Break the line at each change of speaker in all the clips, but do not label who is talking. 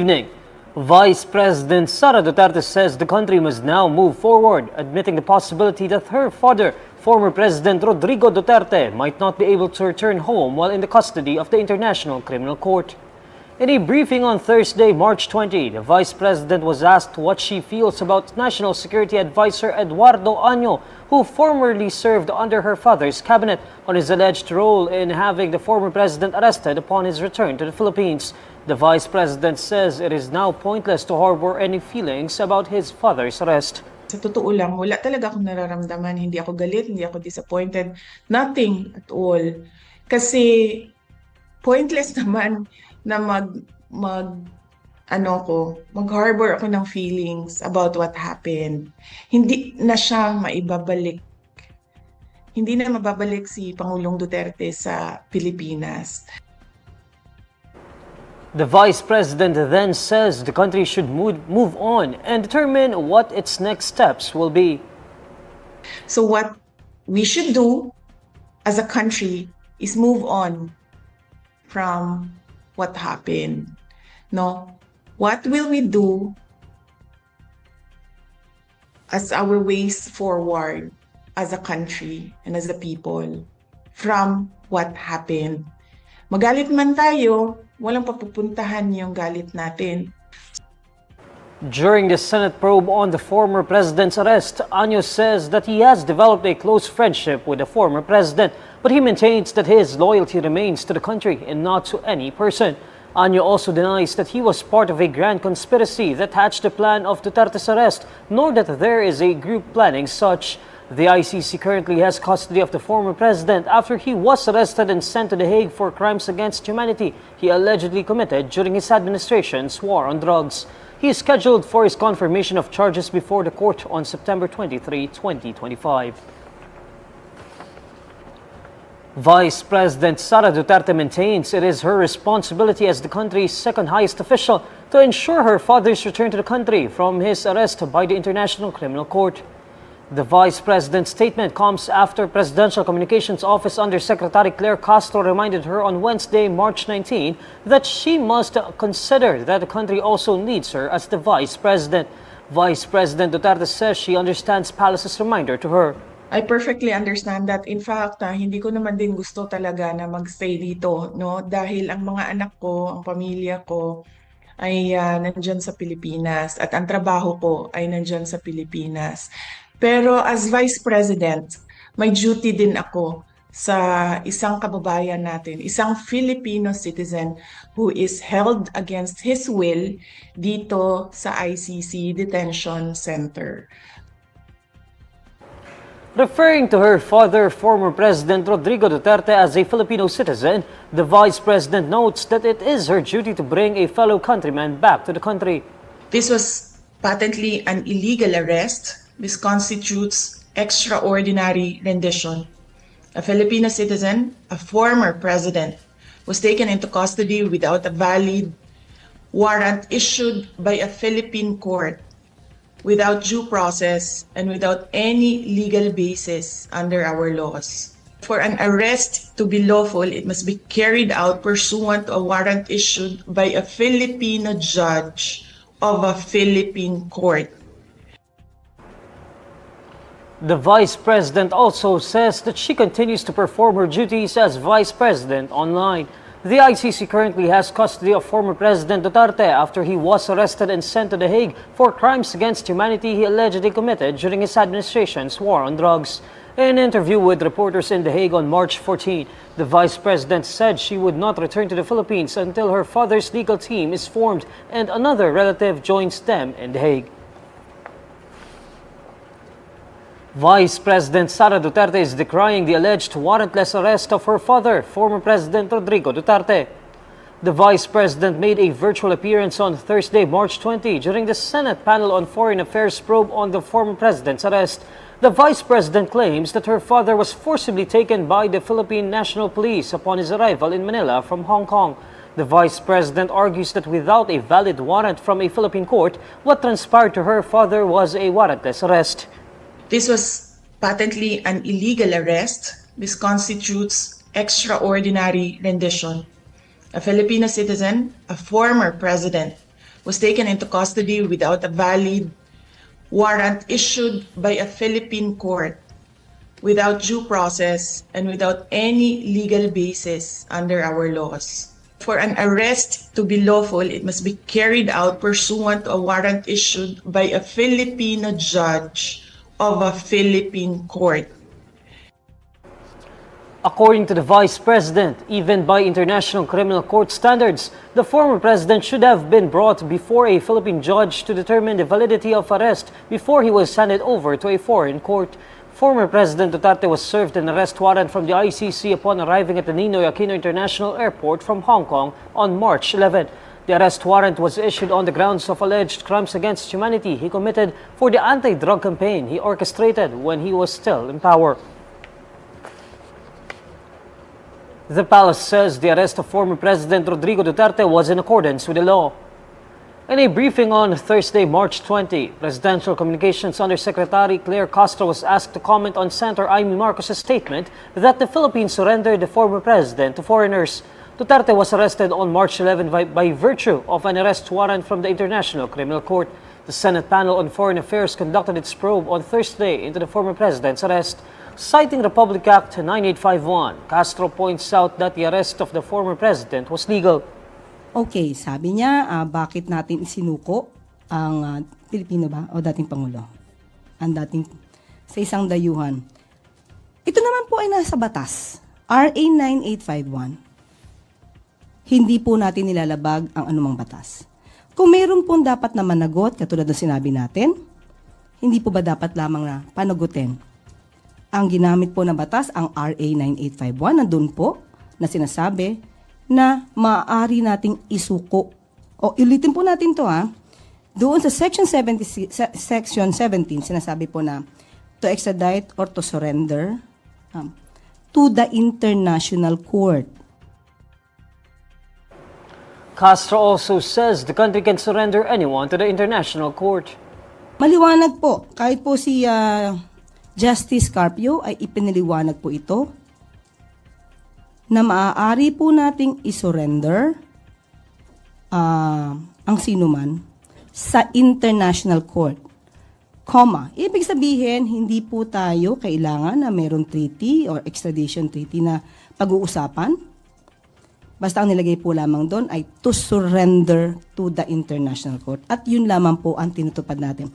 Evening. Vice President Sara Duterte says the country must now move forward, admitting the possibility that her father, former President Rodrigo Duterte, might not be able to return home while in the custody of the International Criminal Court. In a briefing on Thursday, March 20, the Vice President was asked what she feels about National Security Advisor Eduardo Año, who formerly served under her father's cabinet, on his alleged role in having the former president arrested upon his return to the Philippines. The Vice President says it is now pointless to harbor any feelings about his father's arrest.
Sa totoo lang, wala talaga akong nararamdaman. Hindi ako galit, hindi ako disappointed. Nothing at all. Kasi pointless naman na mag-harbor ako ng feelings about what happened. Hindi na siya maibabalik. Hindi na mababalik si Pangulong Duterte sa Pilipinas.
The Vice President then says the country should move on and determine what its next steps will be.
So what we should do as a country is move on from what happened. No? What will we do as our ways forward as a country and as a people from what happened? Magalit man tayo, walang papupuntahan yung galit natin.
During the Senate probe on the former president's arrest, Año says that he has developed a close friendship with the former president, but he maintains that his loyalty remains to the country and not to any person. Año also denies that he was part of a grand conspiracy that hatched the plan of Duterte's arrest, nor that there is a group planning such. The ICC currently has custody of the former president after he was arrested and sent to The Hague for crimes against humanity he allegedly committed during his administration's war on drugs. He is scheduled for his confirmation of charges before the court on September 23, 2025. Vice President Sara Duterte maintains it is her responsibility as the country's second highest official to ensure her father's return to the country from his arrest by the International Criminal Court. The Vice President's statement comes after Presidential Communications Office Undersecretary Claire Castro reminded her on Wednesday, March 19, that she must consider that the country also needs her as the Vice President. Vice President Duterte says she understands Palace's reminder to her.
I perfectly understand that. In fact, hindi ko naman din gusto talaga na magstay dito, no? Dahil ang mga anak ko, ang pamilya ko ay nandyan sa Pilipinas at ang trabaho ko ay nandyan sa Pilipinas. Pero as Vice President, may duty din ako sa isang kababayan natin, isang Filipino citizen who is held against his will dito sa ICC Detention Center.
Referring to her father, former President Rodrigo Duterte, as a Filipino citizen, the Vice President notes that it is her duty to bring a fellow countryman back to the country.
This was patently an illegal arrest. This constitutes extraordinary rendition. A Filipino citizen, a former president, was taken into custody without a valid warrant issued by a Philippine court, without due process, and without any legal basis under our laws. For an arrest to be lawful, it must be carried out pursuant to a warrant issued by a Filipino judge of a Philippine court.
The Vice President also says that she continues to perform her duties as Vice President online. The ICC currently has custody of former President Duterte after he was arrested and sent to The Hague for crimes against humanity he allegedly committed during his administration's war on drugs. In an interview with reporters in The Hague on March 14, the Vice President said she would not return to the Philippines until her father's legal team is formed and another relative joins them in The Hague. Vice President Sara Duterte is decrying the alleged warrantless arrest of her father, former President Rodrigo Duterte. The Vice President made a virtual appearance on Thursday, March 20, during the Senate panel on Foreign Affairs probe on the former president's arrest. The Vice President claims that her father was forcibly taken by the Philippine National Police upon his arrival in Manila from Hong Kong. The Vice President argues that without a valid warrant from a Philippine court, what transpired to her father was a warrantless arrest.
This was patently an illegal arrest. This constitutes extraordinary rendition. A Filipino citizen, a former president, was taken into custody without a valid warrant issued by a Philippine court, without due process and without any legal basis under our laws. For an arrest to be lawful, it must be carried out pursuant to a warrant issued by a Filipino judge of a Philippine court.
According to the Vice President, even by International Criminal Court standards, the former president should have been brought before a Philippine judge to determine the validity of arrest before he was handed over to a foreign court. Former President Duterte was served an arrest warrant from the ICC upon arriving at the Ninoy Aquino International Airport from Hong Kong on March 11. The arrest warrant was issued on the grounds of alleged crimes against humanity he committed for the anti-drug campaign he orchestrated when he was still in power. The palace says the arrest of former President Rodrigo Duterte was in accordance with the law. In a briefing on Thursday, March 20, Presidential Communications Undersecretary Claire Castro was asked to comment on Senator Amy Marcos's statement that the Philippines surrendered the former president to foreigners. Duterte was arrested on March 11 by virtue of an arrest warrant from the International Criminal Court. The Senate panel on Foreign Affairs conducted its probe on Thursday into the former president's arrest. Citing Republic Act 9851, Castro points out that the arrest of the former president was legal.
Okay, sabi niya, bakit natin isinuko ang Pilipino ba o dating Pangulo? Ang dating sa isang dayuhan. Ito naman po ay nasa batas. RA 9851. Hindi po natin nilalabag ang anumang batas. Kung mayroon pong dapat na managot, katulad ng sinabi natin, hindi po ba dapat lamang na panagutin? Ang ginamit po na batas, ang RA 9851, nandun po na sinasabi na maaari nating isuko. O ulitin po natin to Doon sa Section 17, sinasabi po na to extradite or to surrender to the International Court.
Castro also says the country can surrender anyone to the International Court.
Maliwanag po, kahit po si Justice Carpio ay ipiniliwanag po ito na maaari po nating isurrender ang sinuman sa International Court. Ibig sabihin, hindi po tayo kailangan na mayroong treaty or extradition treaty na pag-uusapan. Basta ang nilagay po lamang doon ay to surrender to the International Court. At yun lamang po ang tinutupad natin.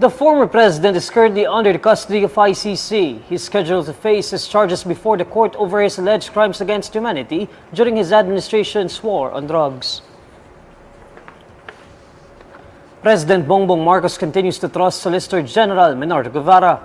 The former president is currently under the custody of ICC. He's scheduled to face his charges before the court over his alleged crimes against humanity during his administration's war on drugs. President Bongbong Marcos continues to trust Solicitor General Menardo Guevara.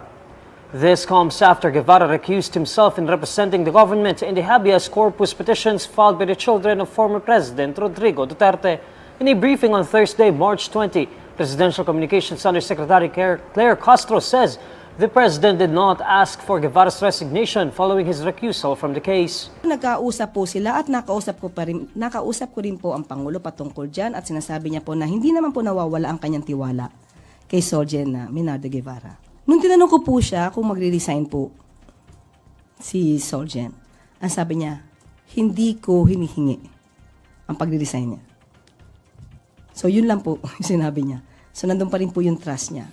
This comes after Guevara recused himself in representing the government in the habeas corpus petitions filed by the children of former President Rodrigo Duterte. In a briefing on Thursday, March 20, Presidential Communications Undersecretary Claire Castro says the president did not ask for Guevara's resignation following his recusal from the case.
Nagkausap po sila at nakausap ko rin po ang Pangulo patungkol dyan at sinasabi niya po na hindi naman po nawawala ang kanyang tiwala kay Sergeant Menardo Guevara. Nung tinanong ko po siya kung magre-resign po si Sergeant, ang sabi niya, hindi ko hinihingi ang pagre-resign niya. So yun lang po yung sinabi niya. So nandun pa rin po yung trust niya.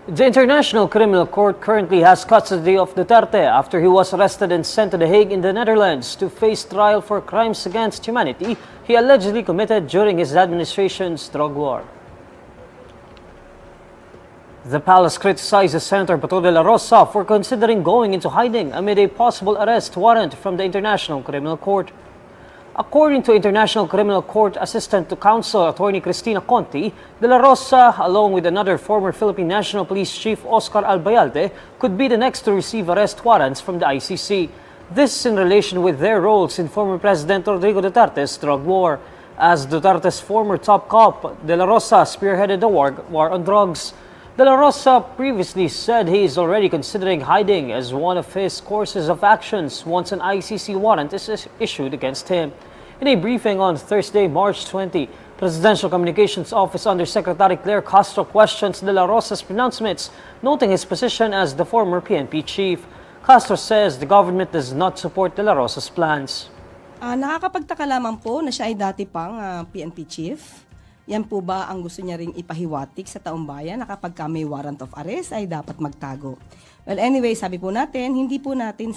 The International Criminal Court currently has custody of Duterte after he was arrested and sent to The Hague in the Netherlands to face trial for crimes against humanity he allegedly committed during his administration's drug war. The palace criticizes Senator Dela Rosa for considering going into hiding amid a possible arrest warrant from the International Criminal Court. According to International Criminal Court Assistant to Counsel Attorney Cristina Conti, Dela Rosa, along with another former Philippine National Police Chief Oscar Albayalde, could be the next to receive arrest warrants from the ICC. This in relation with their roles in former President Rodrigo Duterte's drug war. As Duterte's former top cop, Dela Rosa spearheaded the war on drugs. Dela Rosa previously said he is already considering hiding as one of his courses of actions once an ICC warrant is issued against him. In a briefing on Thursday, March 20, Presidential Communications Office Undersecretary Claire Castro questions Dela Rosa's pronouncements, noting his position as the former PNP chief. Castro says the government does not support Dela Rosa's plans.
Nakakapagtaka lamang po na siya ay dati pang PNP chief. Yan po ba ang gusto niya ring ipahiwatig sa taong bayan na kapag may warrant of arrest ay dapat magtago? Well, anyway, sabi po natin, hindi natin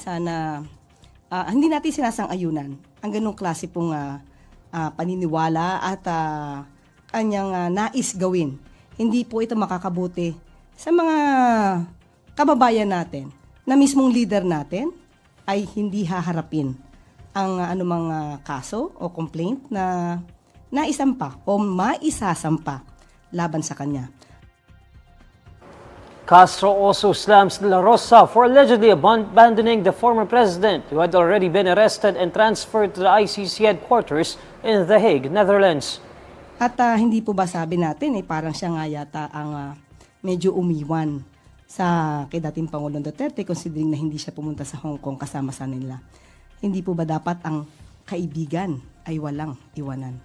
sinasang-ayunan ang ganong klase pong paniniwala at kanyang nais gawin. Hindi po ito makakabuti sa mga kababayan natin na mismong leader natin ay hindi haharapin ang anumang kaso o complaint na naisampa o maisasampa laban sa kanya.
Castro also slams Dela Rosa for allegedly abandoning the former president who had already been arrested and transferred to the ICC headquarters in The Hague, Netherlands.
At hindi po ba sabi natin, parang siya nga yata ang medyo umiwan sa kay dating Pangulong Duterte considering na hindi siya pumunta sa Hong Kong kasama sa nila. Hindi po ba dapat ang kaibigan ay walang iwanan?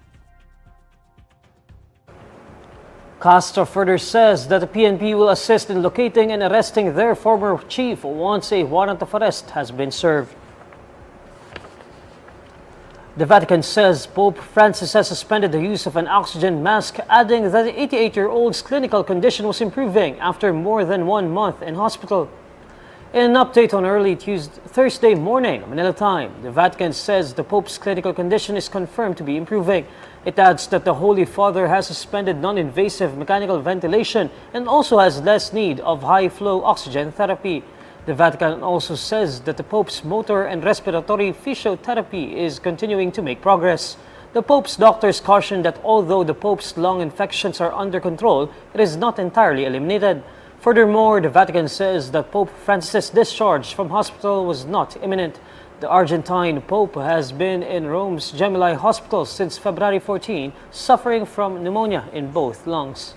Castro further says that the PNP will assist in locating and arresting their former chief once a warrant of arrest has been served. The Vatican says Pope Francis has suspended the use of an oxygen mask, adding that the 88-year-old's clinical condition was improving after more than 1 month in hospital. In an update on early Thursday morning, Manila time, the Vatican says the Pope's clinical condition is confirmed to be improving. It adds that the Holy Father has suspended non-invasive mechanical ventilation and also has less need of high-flow oxygen therapy. The Vatican also says that the Pope's motor and respiratory physiotherapy is continuing to make progress. The Pope's doctors caution that although the Pope's lung infections are under control, it is not entirely eliminated. Furthermore, the Vatican says that Pope Francis' discharge from hospital was not imminent. The Argentine Pope has been in Rome's Gemelli Hospital since February 14, suffering from pneumonia in both lungs.